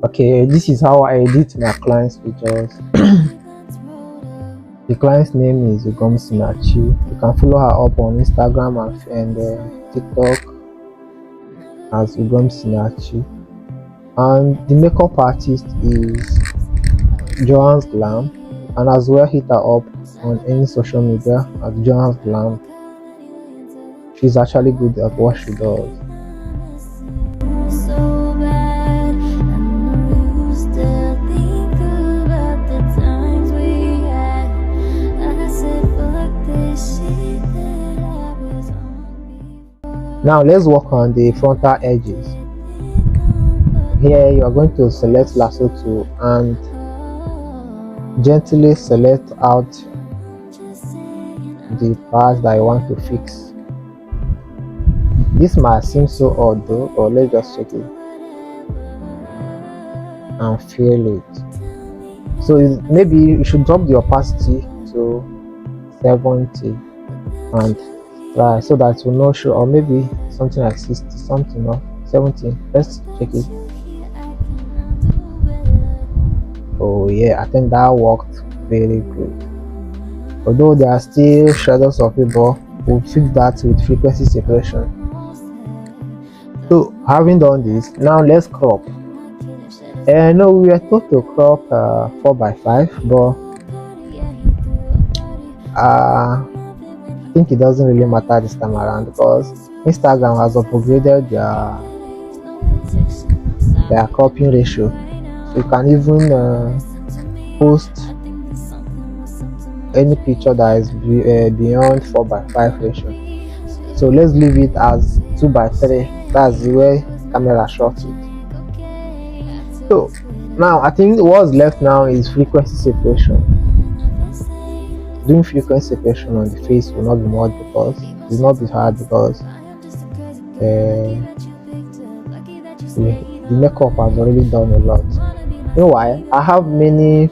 Okay, this is how I edit my client's pictures. The client's name is Ugomsinachi. You can follow her up on Instagram and TikTok as Ugomsinachi. And the makeup artist is Joanne's Glam. And as well, hit her up on any social media as Joanne's Glam. She's actually good at what she does. Now let's work on the frontal edges. Here you are going to select lasso tool and gently select out the parts that you want to fix. This might seem so odd though, but let's just check it and feel it. So maybe you should drop the opacity to 70 and try so that it will not show, or maybe something like 60 something or 70. Let's check it. Oh yeah, I think that worked very good. Although there are still shadows of it, but we'll fix that with frequency separation. So having done this, now let's crop. No, we were told to crop 4x5, but I think it doesn't really matter this time around because Instagram has upgraded their cropping ratio, so you can even post any picture that is beyond 4x5 ratio. So let's leave it as 2x3. That's the way camera shots it. So now I think what's left now is frequency separation. Doing frequency separation on the face will not be much because it's not be hard because the makeup has already done a lot. Meanwhile, I have many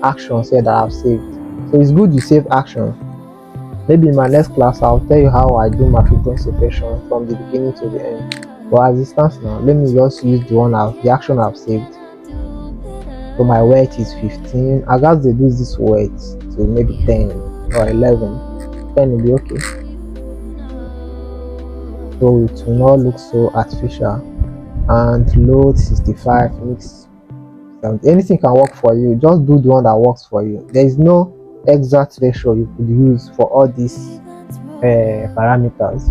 actions here that I've saved, so it's good you save actions. Maybe in my next class I'll tell you how I do my frequency separation from the beginning to the end. But as it stands now, let me just use the action I've saved. So my weight is 15. I guess they do this weight to maybe 10 or 11. 10 will be okay. So it will not look so artificial. And load 65 mix 70. Anything can work for you. Just do the one that works for you. There is no exact ratio you could use for all these parameters.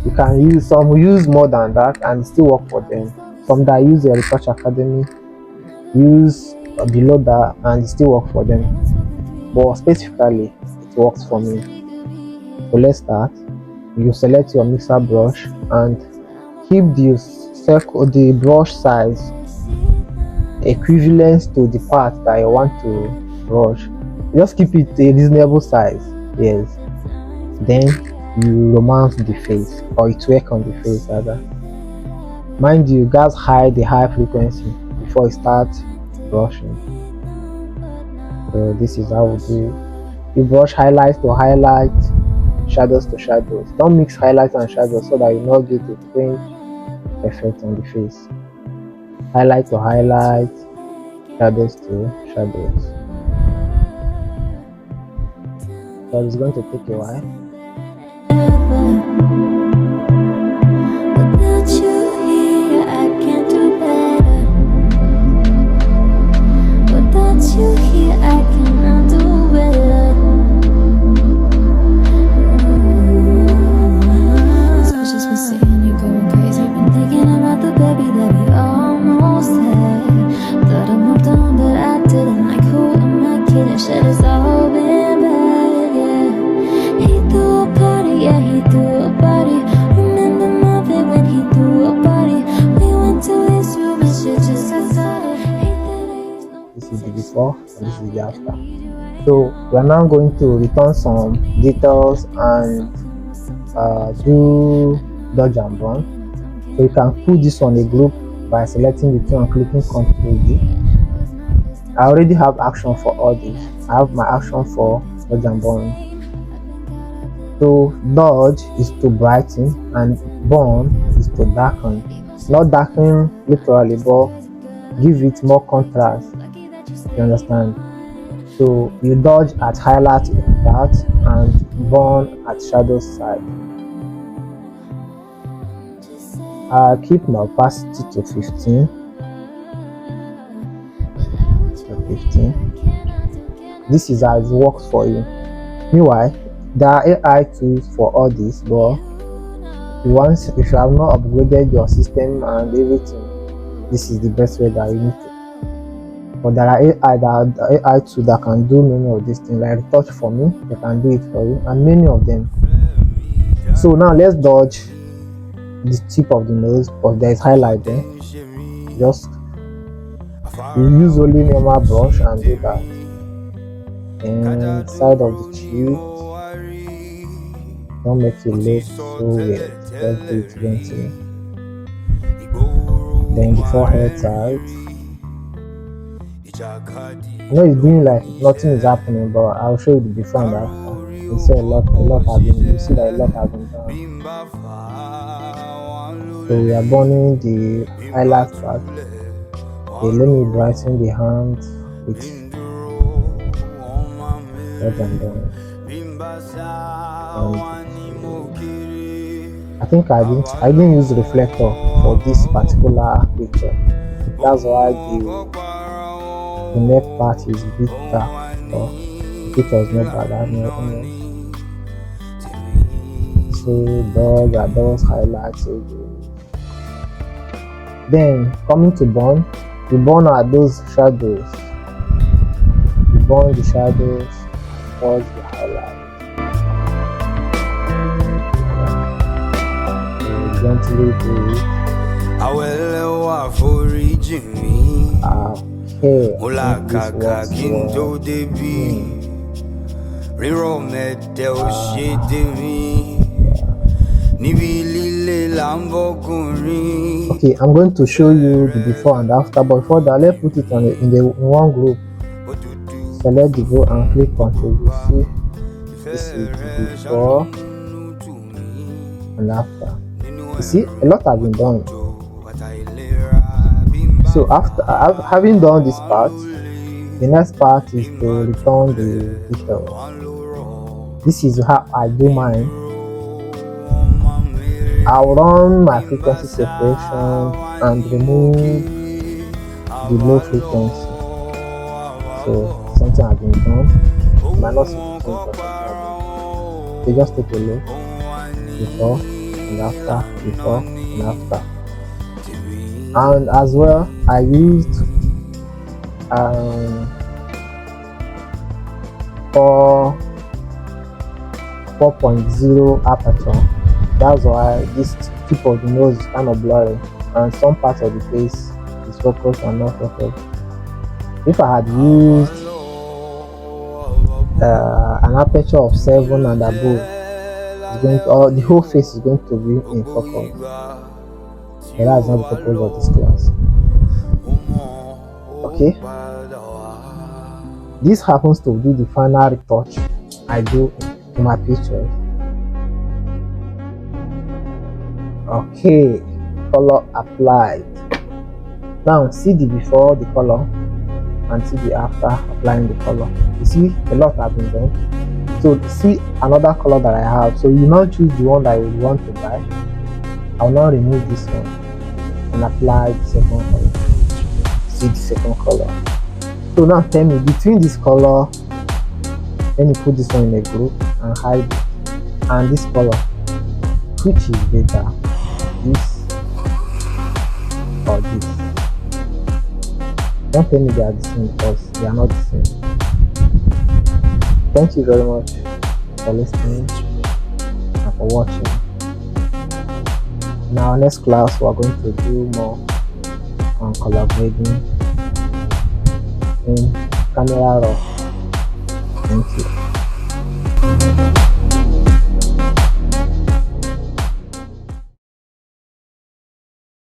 You can use some will use more than that and still work for them. Some that use a research academy use below that and still work for them, but specifically it works for me. So let's start. You select your mixer brush and keep the brush size equivalent to the part that you want to brush. Just keep it a reasonable size. Yes, then you romance the face, or it work on the face rather. Mind you, guys hide the high frequency before you start brushing. So this is how we do. You brush highlights to highlight, shadows to shadows. Don't mix highlights and shadows so that you not get a fringe effect on the face. Highlight to highlight, shadows to shadows. So it's going to take a while. This is the before and this is the after. So we are now going to return some details and do dodge and burn. So you can put this on a group by selecting the two and clicking Ctrl D. I already have action for all this. I have my action for dodge and burn. So dodge is to brighten and burn is to darken. Not darken literally, but give it more contrast. You understand? So you dodge at highlight part and burn at shadow side. I'll keep my opacity to 15. This is how it works for you. Meanwhile, there are AI tools for all this, but if you have not upgraded your system and everything, this is the best way that you need to. But there are AI tools that can do many of these things, like Retouch for me, they can do it for you, and many of them. So now let's dodge the tip of the nose, because there is highlight there. Just you use only normal brush and do that. And side of the cheek, don't make it look so weird, just do it gently. Then the forehead side, I know it's doing like nothing is happening, but I'll show you the before and after. You see you see that a lot has been done. So we are burning the highlight part. Okay, let me brighten the hand with what I'm doing. I think I didn't use reflector for this particular picture. That's why the neck part is a bit dark, but the picture is not bad. I know. So those highlights. Then coming to burn, we burn are those shadows. We burn the shadows towards the highlight. So gently do it. Okay, I'm going to show you the before and after, but before that, let's put it in one group. Select the group and click Ctrl. You see, this is the before and after. You see, a lot has been done. So after having done this part, the next part is to return the details. This is how I do mine. I'll run my frequency separation and remove the low frequency. So something has been done. You might not see the thing, so just take a look. Before and after, before and after. And as well, I used 4.0 aperture. That's why this tip of the nose is kind of blurry, and some parts of the face is focused and not focused. If I had used an aperture of 7 and above, the whole face is going to be in focus. But that's not the purpose of this class. Okay, this happens to be the final retouch I do to my pictures. Okay, color applied. Now see the before the color and see the after applying the color. You see a lot has been done. So see another color that I have. So you now choose the one that you want to buy. I'll now remove this one and apply the second color. See the second color. So now tell me, between this color, let me put this one in a group and hide it, and this color, which is better, this or this? Don't tell me they are the same, because they are not the same. Thank you very much for listening and for watching. In our next class, we are going to do more on color grading in Camera Raw. Thank you.